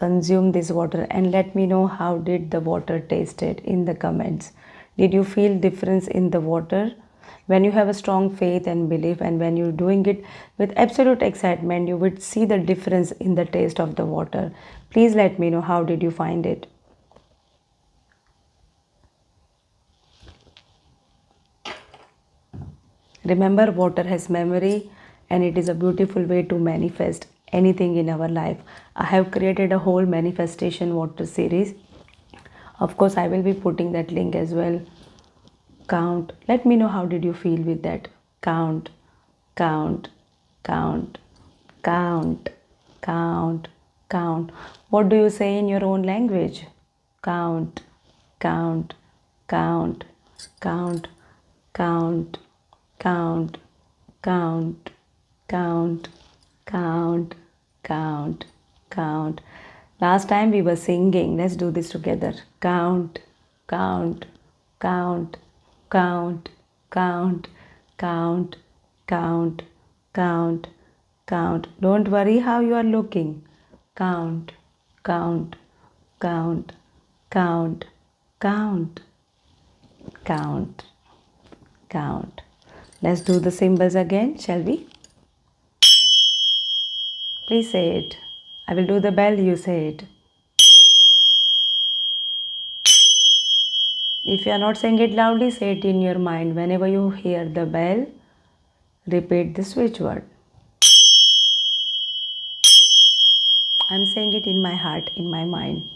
consume this water and let me know how did the water tasted in the comments. Did you feel difference in the water? When you have a strong faith and belief, and when you're doing it with absolute excitement, you would see the difference in the taste of the water. Please let me know how did you find it. Remember, water has memory and it is a beautiful way to manifest anything in our life. I have created a whole manifestation water series. Of course, I will be putting that link as well. Count. Let me know how did you feel with that. Count, count, count, count, count, count. What do you say in your own language? Count, count, count, count, count, count, count, count, count, count, count. Last time we were singing. Let's do this together. Count, count, count, count, count, count, count, count, count. Don't worry how you are looking. Count, count, count, count, count, count, count. Let's do the symbols again, shall we? Please say it. I will do the bell, you say it. If you are not saying it loudly, say it in your mind. Whenever you hear the bell, repeat the switch word. I'm saying it in my heart, in my mind.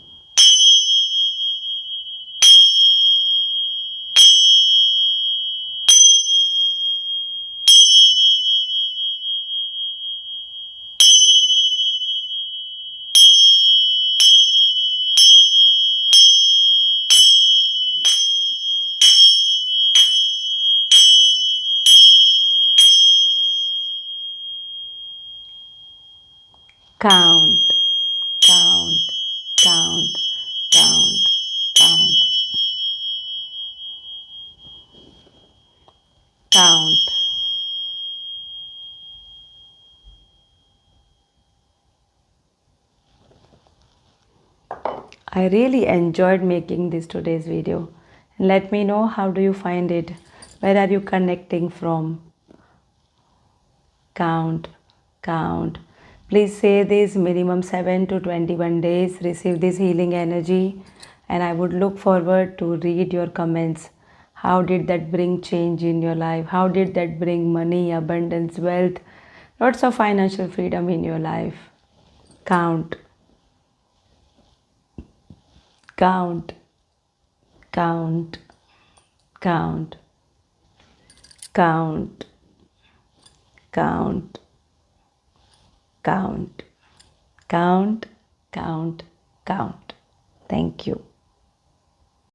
Count, count, count, count, count, count. I really enjoyed making this today's video. Let me know how do you find it? Where are you connecting from? Count, count. Please say this minimum 7 to 21 days. Receive this healing energy, and I would look forward to read your comments. How did that bring change in your life? How did that bring money, abundance, wealth, lots of financial freedom in your life? Count, count, count, count, count, count, count, count, count, count. Thank you.